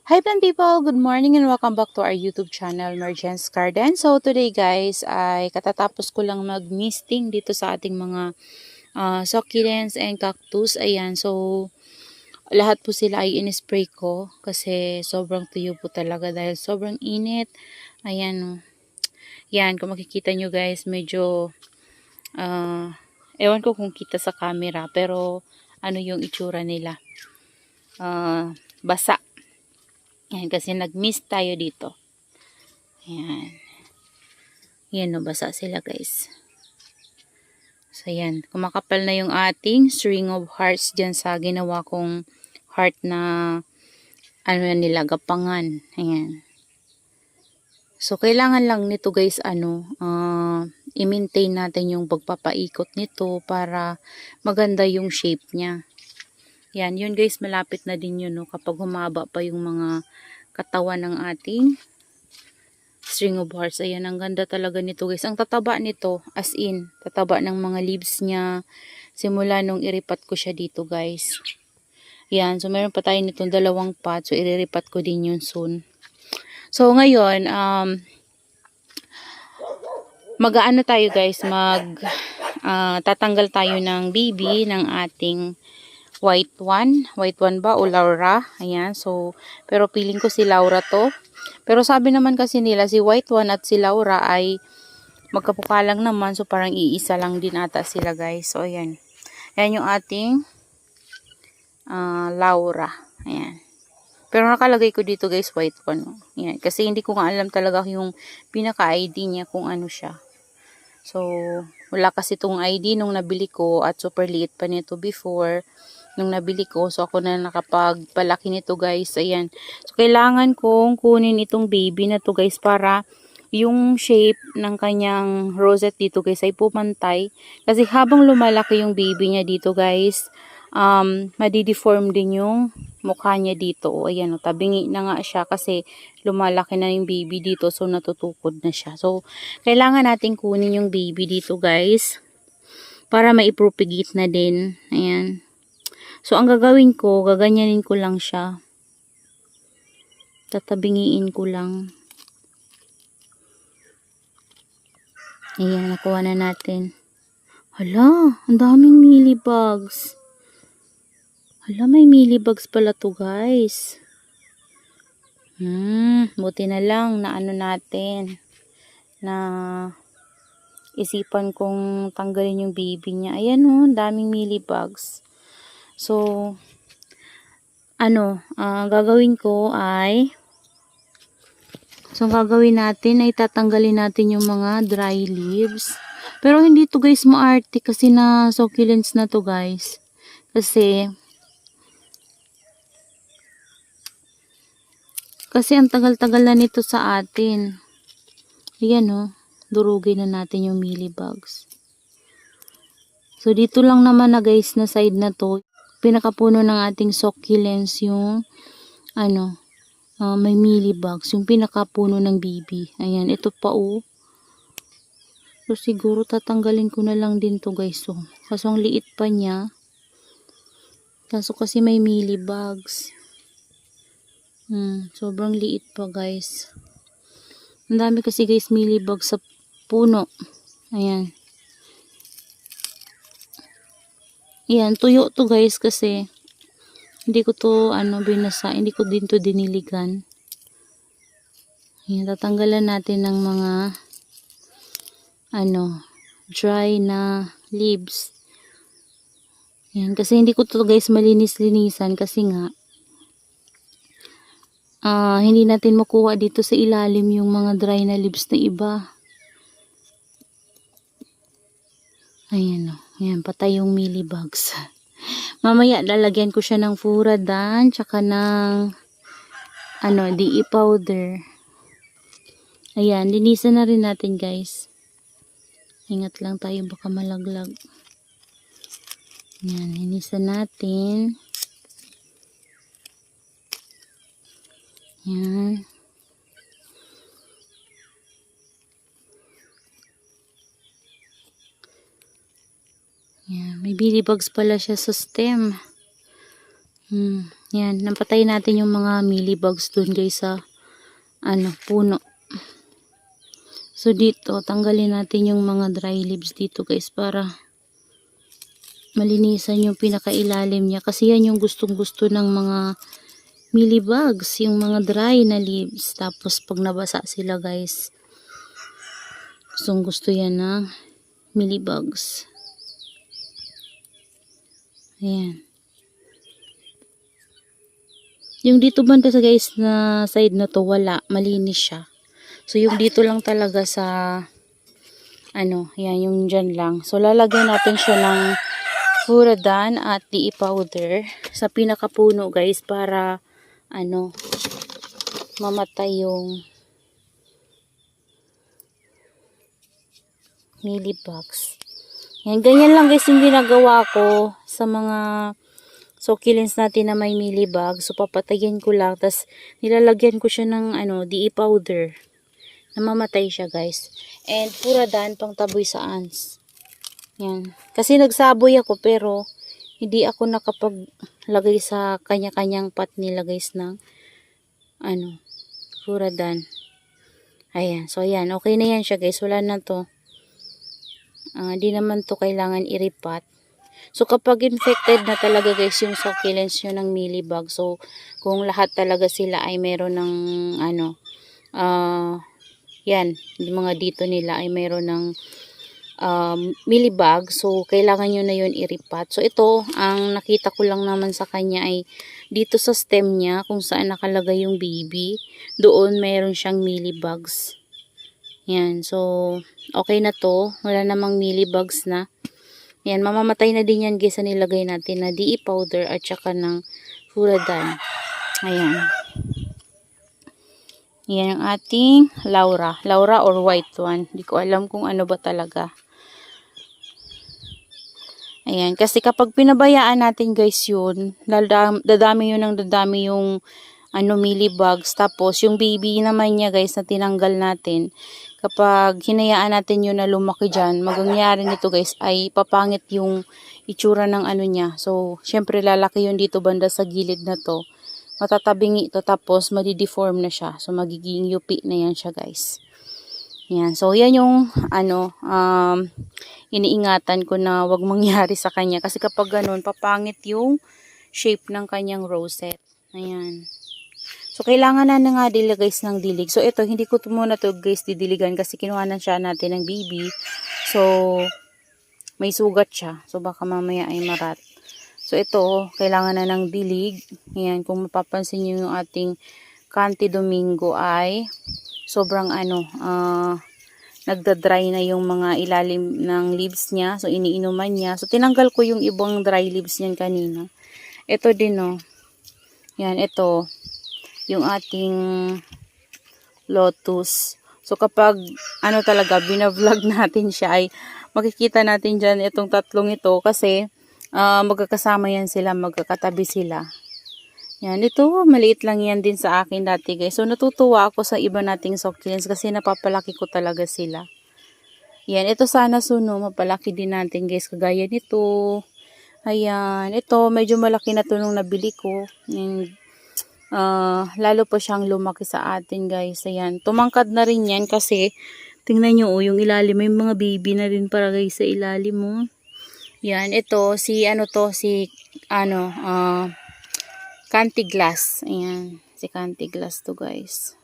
Hi plant people! Good morning and welcome back to our YouTube channel, Mergence Garden. So today guys, ay katatapos ko lang mag-misting dito sa ating mga succulents and cactus. Ayan, so lahat po sila ay in-spray ko kasi sobrang tuyo po talaga dahil sobrang init. Ayan, oh. Yan, kung makikita nyo guys, medyo ewan ko kung kita sa camera pero ano yung itsura nila. Basa. Yan, kasi nag-mist tayo dito. Ayan. Yan, no, basa sila guys. So, yan. Kumakapal na yung ating string of hearts dyan sa ginawa kong heart na ano yan nila, gapangan. Ayan. So, kailangan lang nito guys, i-maintain natin yung pagpapaikot nito para maganda yung shape niya. Yan, yun guys, malapit na din yun, no, kapag humaba pa yung mga katawan ng ating string of hearts. Ayan, ang ganda talaga nito guys. Ang tataba nito, as in, tataba ng mga leaves niya. Simula nung iripat ko siya dito guys. Yan, so meron pa tayo nitong dalawang pot. So, iriripat ko din yun soon. So, ngayon, mag-aano tayo guys, tatanggal tayo ng BB ng ating white one. White one ba o Laura? Ayan, so, pero feeling ko si Laura to. Pero sabi naman kasi nila, si white one at si Laura ay magkapukalang naman. So, parang iisa lang din ata sila guys. So, ayan. Ayan yung ating Laura. Ayan. Pero nakalagay ko dito guys, white one. Ayan. Kasi hindi ko nga alam talaga yung pinaka-ID niya kung ano siya. So, wala kasi itong ID nung nabili ko at super liit pa nito before nung nabili ko. So, ako na nakapagpalaki nito guys. Ayan. So, kailangan kong kunin itong baby na to guys para yung shape ng kanyang rosette dito guys ay pumantay. Kasi habang lumalaki yung baby niya dito guys, madideform din yung mukha niya dito. O, ayan, o, tabingi na nga siya kasi lumalaki na yung baby dito. So, natutukod na siya. So, kailangan natin kunin yung baby dito guys para maipropagate na din. Ayan. So, ang gagawin ko, gaganyanin ko lang siya. Tatabingiin ko lang. Ayan, nakuha na natin. Hala, ang daming mealybugs. Hala, may mealybugs pala to guys. Buti na lang na ano natin. Na isipan kong tanggalin yung baby niya. Ayan o, daming mealybugs. So, gagawin ko ay gagawin natin ay tatanggalin natin yung mga dry leaves. Pero hindi to guys maarte kasi na succulents na to guys. Kasi ang tagal-tagal na nito sa atin. Ayan o, durugin na natin yung mealybugs. So dito lang naman na guys na side na to, pinakapuno ng ating succulents yung may mealybugs, yung pinakapuno ng baby. Ayan, ito pa o. So siguro tatanggalin ko na lang din to guys. So, kaso ang liit pa niya. Kaso kasi may mealybugs. Sobrang liit pa guys. Ang dami kasi guys mealybugs sa puno. Ayan. Ayan, tuyo to guys kasi hindi ko to binasa, hindi ko din to diniligan. Ayan, tatanggalan natin ng mga dry na leaves. Ayan, kasi hindi ko to guys malinis-linisan kasi nga hindi natin makuha dito sa ilalim yung mga dry na leaves na iba. Ayan o. Ayan, patay yung mealybugs. Mamaya lalagyan ko siya ng furadan tsaka ng DE powder. Ayan, linisan na rin natin guys. Ingat lang tayo baka malaglag. Ayan, linisan natin. Ayan. Ayan, may mealybugs pala siya sa stem. Yan, napatay natin yung mga mealybugs dun guys sa puno. So dito, tanggalin natin yung mga dry leaves dito guys para malinisan yung pinakailalim niya. Kasi yan yung gustong-gusto ng mga mealybugs, yung mga dry na leaves. Tapos pag nabasa sila guys, gustong-gusto yan ng mealybugs. Ayan. Yung dito banda sa guys na side na to, wala, malinis siya. So yung dito lang talaga sa yan yung dyan lang. So lalagyan natin siya ng Furadan at DE powder sa pinakapuno guys para mamatay yung mealybugs. Yan, ganyan lang guys yung ginagawa ko sa mga succulents natin na may mealybug. So papatayin ko lang, tas nilalagyan ko siya ng DE powder. Namamatay siya guys. And Furadan pang taboy sa ants. Yan. Kasi nagsaboy ako pero hindi ako nakapaglagay sa kanya-kanyang pot nila guys ng Furadan. Ayan. So ayan. Okay na yan siya guys. Wala na to. Di naman to kailangan i-repot. So kapag infected na talaga guys yung succulents nyo ng mealybug. So kung lahat talaga sila ay meron ng yan, yung mga dito nila ay mayroon ng mealybug. So, kailangan nyo na yun i-repot. So, ito, ang nakita ko lang naman sa kanya ay dito sa stem niya, kung saan nakalagay yung baby, doon mayroon siyang mealybugs. Yan. So, okay na to. Wala namang mealybugs na. Yan, mamamatay na din yan guys sa nilagay natin na DE powder at saka ng Furadan. Ayan. Yan ang ating Laura. Laura or white one. Hindi ko alam kung ano ba talaga. Ayan. Kasi kapag pinabayaan natin guys yun, dadami yun ng dadami yung mealybugs. Tapos yung baby naman niya guys na tinanggal natin. Kapag hinayaan natin yun na lumaki dyan, magangyari nito guys ay papangit yung itsura ng niya. So, syempre lalaki yun dito banda sa gilid na to. Matatabingi ito tapos madideform na siya. So magiging yupi na yan siya guys. Yan. So yan yung iniingatan ko na wag mangyari sa kanya. Kasi kapag ganun, papangit yung shape ng kanyang rosette. Ayan. So kailangan na nga dila guys ng dilig. So ito, hindi ko muna to guys didiligan kasi kinuhanan siya natin ng baby. So may sugat siya. So baka mamaya ay marat. So, ito, kailangan na ng dilig. Ayan, kung mapapansin nyo yung ating Canti Domingo ay sobrang nagda-dry na yung mga ilalim ng leaves niya. So, iniinuman niya. So, tinanggal ko yung ibang dry leaves niyan kanina. Ito din, Yan, ito, yung ating lotus. So, kapag, talaga, binavlog natin siya ay makikita natin dyan itong tatlong ito kasi magkakasama yan sila, magkakatabi sila. Yan, ito, maliit lang yan din sa akin dati guys. So, natutuwa ako sa iba nating succulents kasi napapalaki ko talaga sila. Yan, ito sana suno, mapalaki din natin guys, kagaya nito. Ayan, ito, medyo malaki na to nung nabili ko. And, lalo pa siyang lumaki sa atin guys. Ayan, tumangkad na rin yan kasi, tingnan nyo, yung ilalim, may mga baby na rin para guys sa ilalim mo. Yan, ito, Cantiglass. Ayan, si Cantiglass to guys.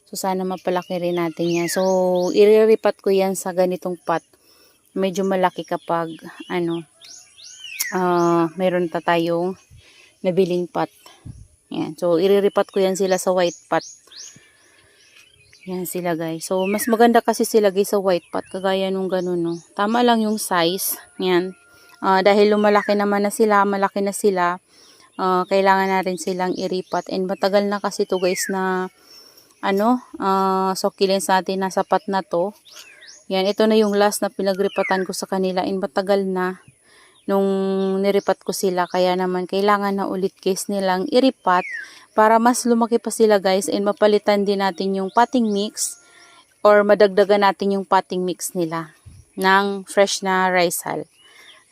So, sana mapalaki rin natin yan. So, iriripat ko yan sa ganitong pot. Medyo malaki kapag, meron pa tayong nabiling pot. Yan, so, iriripat ko yan sila sa white pot. Yan sila guys. So, mas maganda kasi sila guys sa white pot. Kagaya nung ganun, no. Tama lang yung size. Yan. Dahil lumalaki naman na sila, malaki na sila, kailangan natin silang iripat. And matagal na kasi to guys na, succulents natin na sapat na to. Yan, ito na yung last na pinagripatan ko sa kanila. And matagal na nung niripat ko sila. Kaya naman, kailangan na ulit guys nilang iripat para mas lumaki pa sila guys and mapalitan din natin yung potting mix or madagdagan natin yung potting mix nila ng fresh na rice hull.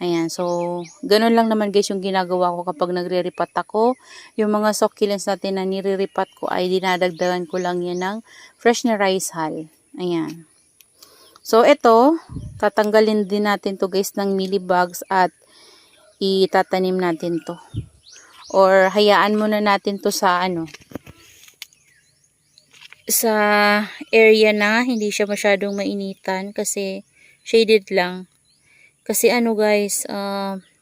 Ayan, so, ganun lang naman guys yung ginagawa ko kapag nagre-repat ako. Yung mga succulents natin na nire-repat ko ay dinadagdagan ko lang yan ng fresh na rice hull. Ayan. So, ito, tatanggalin din natin to guys ng mealybugs at itatanim natin to. Or, hayaan muna natin to sa sa area na hindi siya masyadong mainitan kasi shaded lang. Kasi guys,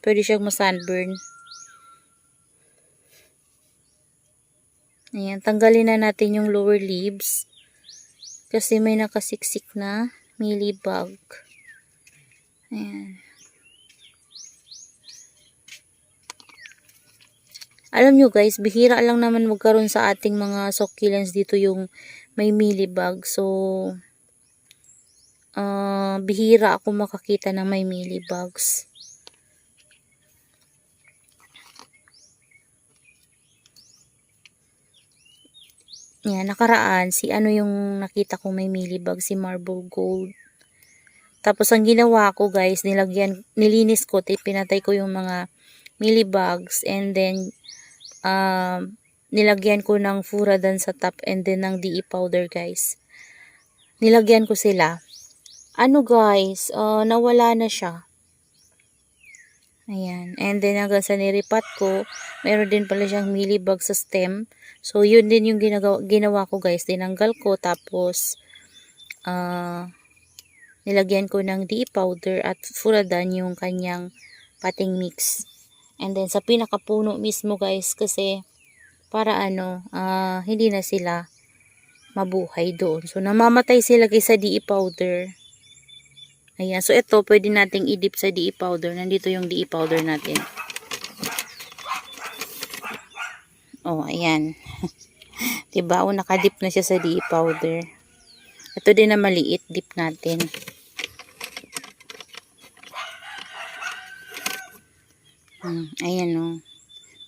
pwede siyang ma-sunburn. Ayan, tanggalin na natin yung lower leaves. Kasi may nakasiksik na mealybug. Ayan. Alam nyo guys, bihira lang naman magkaroon sa ating mga succulents dito yung may mealybug. So, bihira ako makakita ng may mealybugs. Yan, nakaraan, si yung nakita ko may mealybug, si Marble Gold. Tapos, ang ginawa ko guys, nilinis ko, pinatay ko yung mga mealybugs, and then, nilagyan ko ng furadan sa top, and then ng DE powder guys. Nilagyan ko sila. Guys, nawala na siya. Ayan. And then, hanggang sa niripat ko, meron din pala siyang mealybug sa stem. So, yun din yung ginawa ko guys. Tinanggal ko, tapos, nilagyan ko ng DE powder at furadan yung kanyang potting mix. And then, sa pinakapuno mismo guys, kasi, para hindi na sila mabuhay doon. So, namamatay sila guys sa DE powder. Ayan. So, ito, pwede nating i-dip sa DE powder. Nandito yung DE powder natin. Oh, ayan. Diba? O, nakadip na siya sa DE powder. Ito din na maliit, dip natin. Ayan, oh.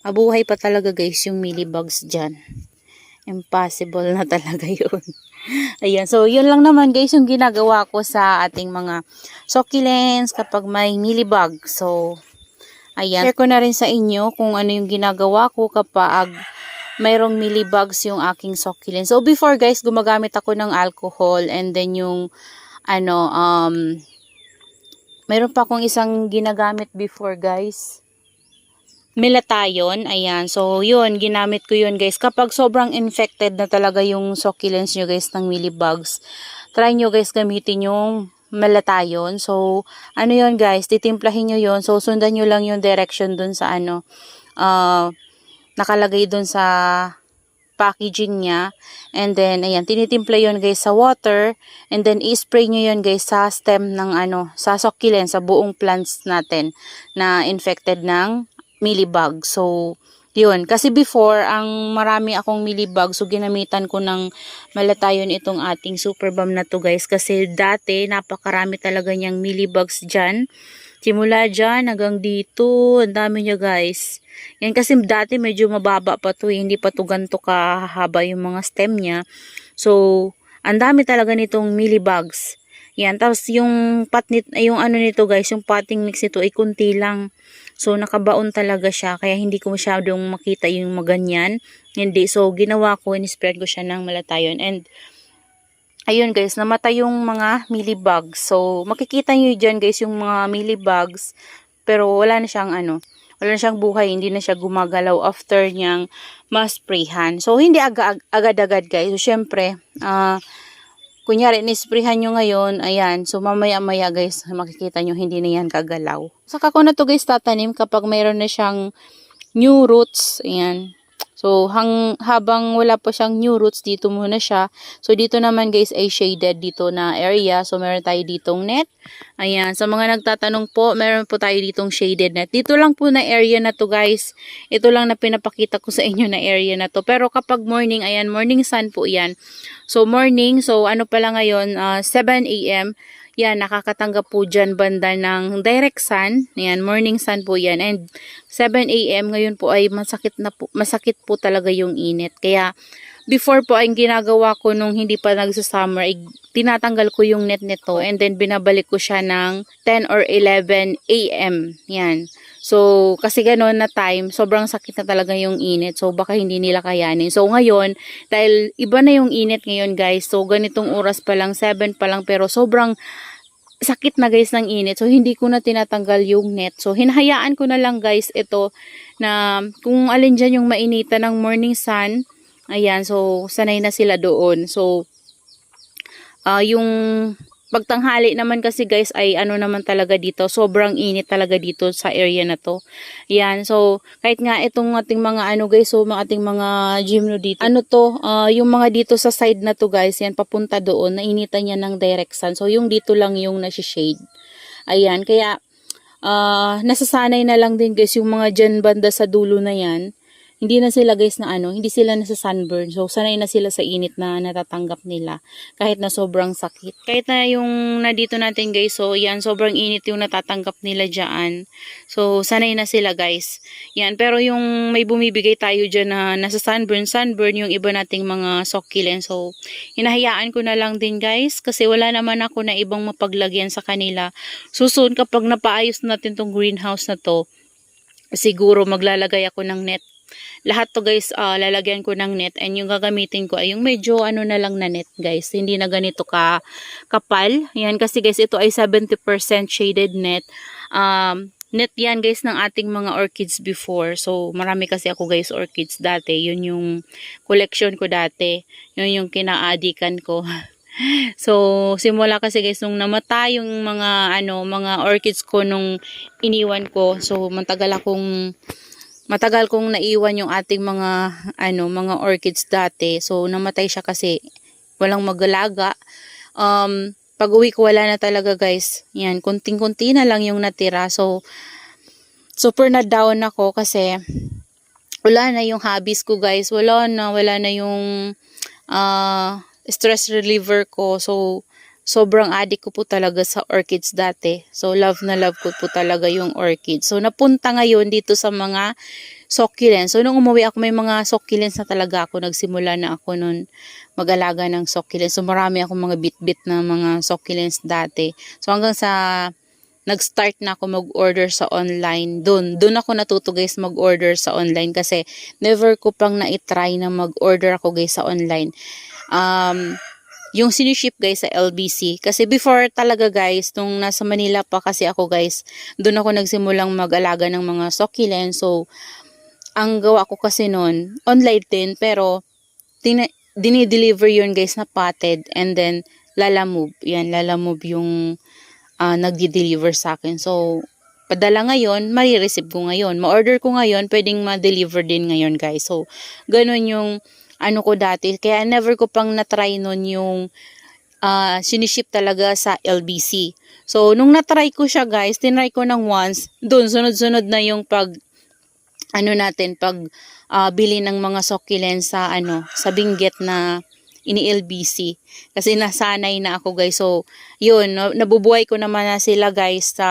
Mabuhay pa talaga guys yung mealybugs dyan. Impossible na talaga yun. Ayan, so yun lang naman guys yung ginagawa ko sa ating mga succulents kapag may mealybug. So, ayan, share ko na rin sa inyo kung ano yung ginagawa ko kapag mayroong mealybugs yung aking succulents. So, before guys, gumagamit ako ng alcohol, and then yung mayroon pa akong isang ginagamit before guys, Melatayon. Ayan. So, yun. Ginamit ko yun, guys. Kapag sobrang infected na talaga yung succulents nyo, guys, ng mealybugs, try nyo, guys, gamitin yung Melatayon. So, yun, guys. Titimplahin nyo yun. So, sundan nyo lang yung direction dun sa nakalagay dun sa packaging niya. And then, ayan. Tinitimpla yun, guys, sa water. And then, i-spray nyo yun, guys, sa stem ng sa succulents, sa buong plants natin na infected ng mealybug. So, yun. Kasi before, ang marami akong mealybug, so ginamitan ko ng Melatayon itong ating super balm na to guys. Kasi dati, napakarami talaga niyang mealybugs dyan. Simula dyan, hanggang dito, ang dami niya guys. Yan kasi dati medyo mababa pa to, hindi pa to ganito kahaba yung mga stem niya. So, ang dami talaga nitong mealybugs. Yan, tapos yung nito guys, yung potting mix nito ay kunti lang. So, nakabaon talaga siya. Kaya hindi ko masyadong makita yung maganyan. Hindi. So, ginawa ko, in-spread ko siya ng Melatayon. And, ayun guys, namatay yung mga mealybugs. So, makikita nyo dyan guys yung mga mealybugs. Pero, wala na siyang wala na siyang buhay. Hindi na siya gumagalaw after niyang ma-sprayhan. So, hindi agad-agad guys. So, syempre, kunyari, nisprayhan nyo ngayon, ayan, so mamaya-maya guys, makikita nyo, hindi na yan kagalaw. Saka ko na to guys tatanim kapag mayroon na siyang new roots, ayan. So, habang wala pa siyang new roots, dito muna siya. So, dito naman guys ay shaded dito na area. So, meron tayo ditong net. Ayan, sa mga nagtatanong po, meron po tayo ditong shaded net. Dito lang po na area na to guys. Ito lang na pinapakita ko sa inyo na area na to. Pero kapag morning, ayan, morning sun po yan. So, morning, so ano pala ngayon, 7 a.m. Yan, nakakatanggap po dyan banda ng direct sun. Yan, morning sun po yan. And 7 a.m. ngayon po ay masakit po talaga yung init. Kaya, before po, ang ginagawa ko nung hindi pa nagsa-summer, ay tinatanggal ko yung net nito and then binabalik ko siya ng 10 or 11 a.m. Yan. So, kasi gano'n na time, sobrang sakit na talaga yung init. So, baka hindi nila kayanin. So, ngayon, dahil iba na yung init ngayon guys. So, ganitong oras pa lang, 7 pa lang, pero sobrang sakit na guys ng init. So, hindi ko na tinatanggal yung net. So, hinahayaan ko na lang guys ito na kung alin dyan yung mainita ng morning sun. Ayan, so sanay na sila doon. So, yung pagtanghali naman kasi guys ay ano naman talaga dito. Sobrang init talaga dito sa area na to. Ayan, so kahit nga itong ating mga ano guys, so mga ating mga gymno dito. Ano to, yung mga dito sa side na to guys, yan papunta doon, nainitan niya ng direct sun. So, yung dito lang yung nasi-shade. Ayan, kaya nasasanay na lang din guys yung mga dyan banda sa dulo na yan. Hindi na sila guys na ano, hindi sila nasa sunburn. So, sanay na sila sa init na natatanggap nila. Kahit na sobrang sakit. Kahit na yung nadito natin guys, so yan, sobrang init yung natatanggap nila dyan. So, sanay na sila guys. Yan, pero yung may bumibigay tayo dyan na nasa sunburn, yung iba nating mga succulent. So, hinahayaan ko na lang din guys. Kasi wala naman ako na ibang mapaglagyan sa kanila. Susun kapag napaayos natin tong greenhouse na to, siguro maglalagay ako ng net. Lahat to guys, lalagyan ko ng net and yung gagamitin ko ay yung medyo ano na lang na net guys. Hindi na ganito kapal. Yan kasi guys, ito ay 70% shaded net. Net yan guys ng ating mga orchids before. So marami kasi ako guys orchids dati. Yun yung collection ko dati. Yun yung kinaadikan ko. So simula kasi guys nung namatay yung mga mga orchids ko nung iniwan ko. So matagal kong naiwan yung ating mga mga orchids dati. So namatay siya kasi walang mag-alaga. Pag uwi ko wala na talaga guys. Yan, kunting-kunti na lang yung natira. So super na down ako kasi wala na yung hobbies ko guys. Wala na yung stress reliever ko. So sobrang addict ko po talaga sa orchids dati. So, love na love ko po talaga yung orchids. So, napunta ngayon dito sa mga succulents. So, nung umuwi ako, may mga succulents na talaga ako. Nagsimula na ako nun mag-alaga ng succulents. So, marami akong mga bit-bit na mga succulents dati. So, hanggang sa nag-start na ako mag-order sa online. Doon ako natuto guys mag-order sa online kasi never ko pang na-try na mag-order ako guys sa online. Yung siniship guys sa LBC. Kasi before talaga guys, nung nasa Manila pa kasi ako guys, doon ako nagsimulang mag-alaga ng mga succulents. So, ang gawa ko kasi noon, online din, pero dinideliver yun guys na potted and then Lalamove. Yan, Lalamove yung nagdi-deliver sa akin. So, padala ngayon, marireceive ko ngayon. Ma-order ko ngayon, pwedeng ma-deliver din ngayon guys. So, ganun yung ko dati. Kaya never ko pang na-try nun yung siniship talaga sa LBC. So, nung na-try ko siya guys, tinry ko ng once, dun sunod-sunod na yung bili ng mga succulents sa Benguet na ini-LBC. Kasi nasanay na ako guys. So, yun, nabubuhay ko naman na sila guys sa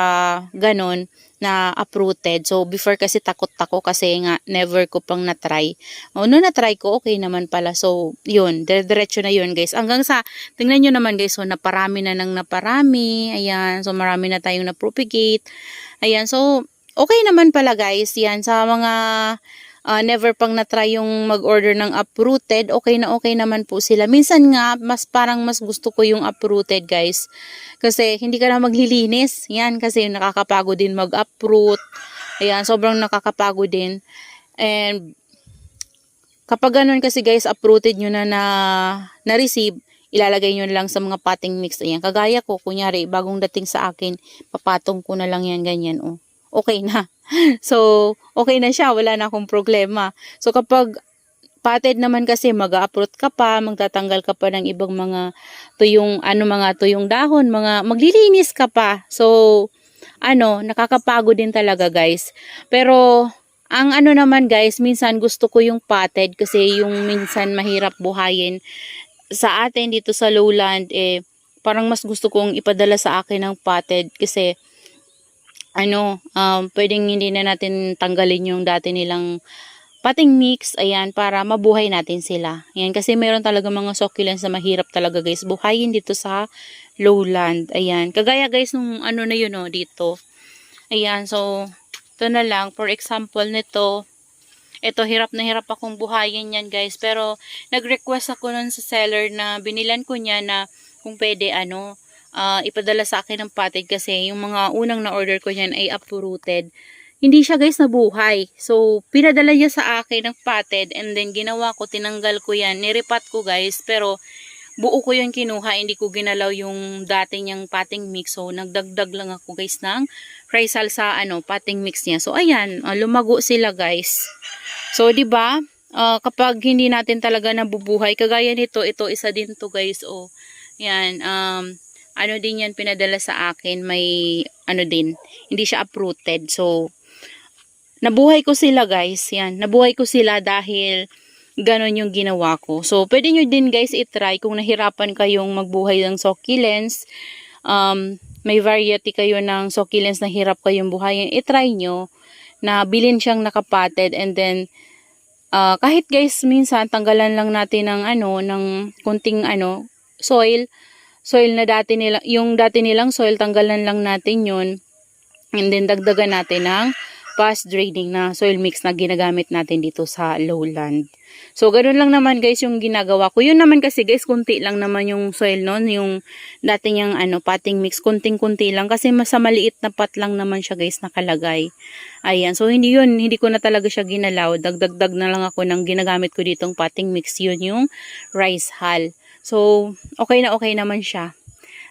ganon na uprooted. So, before kasi takot ako kasi nga never ko pang na-try. Nung na-try ko, okay naman pala. So, yun, diretso na yun guys. Hanggang sa, tingnan nyo naman guys, so naparami na nang naparami. Ayan, so marami na tayong na-propagate. Ayan, so, okay naman pala guys. Yan, sa mga never pang na-try yung mag-order ng uprooted, okay naman po sila. Minsan nga, mas gusto ko yung uprooted guys. Kasi hindi ka na maglilinis. Yan, kasi nakakapagod din mag-uproot. Ayan, sobrang nakakapagod din. And kapag ganun kasi guys, uprooted nyo na-receive, ilalagay nyo lang sa mga potting mix. Ayan, kagaya ko, kunyari, bagong dating sa akin, papatong ko na lang yan, ganyan, oh. Okay na. So, okay na siya. Wala na akong problema. So, kapag potted naman kasi, mag-uproot ka pa, magtatanggal ka pa ng ibang mga tuyong dahon, maglilinis ka pa. So, nakakapagod din talaga guys. Pero, ang naman guys, minsan gusto ko yung potted kasi yung minsan mahirap buhayin. Sa atin dito sa lowland, parang mas gusto kong ipadala sa akin ng potted kasi pwedeng hindi na natin tanggalin yung dati nilang potting mix, ayan, para mabuhay natin sila. Ayan, kasi meron talaga mga succulents na mahirap talaga guys buhayin dito sa lowland. Ayan, kagaya guys nung ano na yun dito. Ayan, so ito na lang, for example nito, ito hirap na hirap akong buhayin yan guys, pero nag-request ako nun sa seller na binilan ko niya na kung pwede ipadala sa akin ng potted kasi yung mga unang na order ko yan ay uprooted. Hindi siya guys nabuhay. So, pinadala niya sa akin ng potted and then ginawa ko, tinanggal ko yan. Niripat ko guys, pero buo ko yung kinuha. Hindi ko ginalaw yung dati niyang potting mix. So, nagdagdag lang ako guys ng Rizal sa potting mix niya. So, ayan, lumago sila guys. So, 'di ba? Kapag hindi natin talaga nabubuhay, kagaya nito, ito isa din to guys. Oh. Yan, ano din yan pinadala sa akin, may din, hindi siya uprooted. So, nabuhay ko sila guys, yan, nabuhay ko sila dahil ganon yung ginawa ko. So, pwede nyo din guys itry kung nahirapan kayong magbuhay ng succulents, may variety kayo ng succulents na hirap kayong buhayin, itry nyo na bilhin siyang nakapotted and then, kahit guys, minsan, tanggalan lang natin ng ng kunting soil na yung dati nilang soil, tanggalan lang natin yun. And then, dagdagan natin ng fast draining na soil mix na ginagamit natin dito sa lowland. So, ganoon lang naman guys yung ginagawa ko. Yun naman kasi guys, kunti lang naman yung soil nun. Yung dati niyang potting mix, kunting-kunti lang. Kasi sa maliit na pot lang naman siya guys nakalagay. Ayan. So, hindi ko na talaga siya ginalaw. Dagdag na lang ako ng ginagamit ko ditong potting mix. Yun yung rice hull. So, okay naman siya.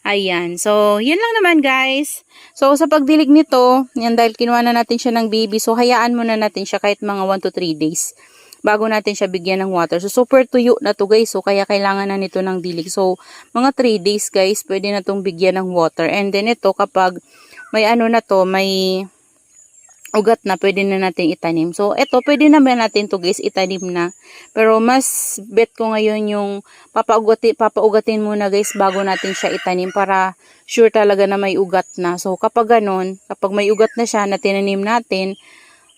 Ayan. So, yun lang naman guys. So, sa pagdilig nito, yan dahil kinuha na natin siya ng baby. So, hayaan muna natin siya kahit mga 1 to 3 days bago natin siya bigyan ng water. So, super tuyo na to guys. So, kaya kailangan na nito ng dilig. So, mga 3 days guys, pwede na tong bigyan ng water. And then ito, kapag may may ugat na, pwede na natin itanim. So, ito, pwede naman natin to guys, itanim na. Pero, mas bet ko ngayon yung papaugatin muna guys, bago natin siya itanim para sure talaga na may ugat na. So, kapag ganun, kapag may ugat na siya na tinanim natin,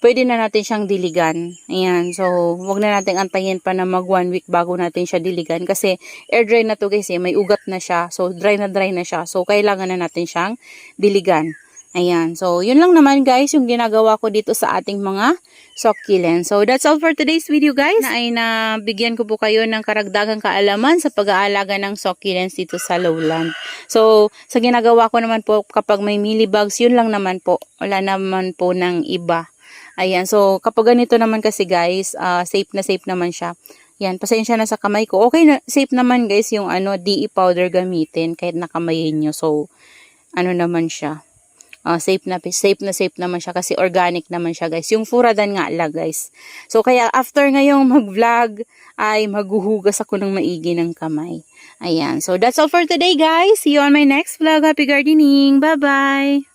pwede na natin siyang diligan. Ayan. So, wag na natin antayin pa na mag 1 week bago natin siya diligan. Kasi, air dry na to guys may ugat na siya. So, dry na siya. So, kailangan na natin siyang diligan. Ayan. So, yun lang naman guys yung ginagawa ko dito sa ating mga succulents. So, that's all for today's video guys. Ay nabigyan ko po kayo ng karagdagang kaalaman sa pag-aalaga ng succulents dito sa lowland. So, sa ginagawa ko naman po kapag may mealybugs, yun lang naman po. Wala naman po ng iba. Ayan. So, kapag ganito naman kasi guys, safe naman siya. Yan, pasensya na sa kamay ko. Okay na, safe naman guys yung DE powder gamitin kahit nakamayin nyo. So, naman siya. Safe naman siya kasi organic naman siya guys. Yung furadan nga lang guys. So kaya after ngayong mag-vlog ay maghuhugas ako ng maigi ng kamay. Ayan. So that's all for today guys. See you on my next vlog. Happy gardening. Bye bye.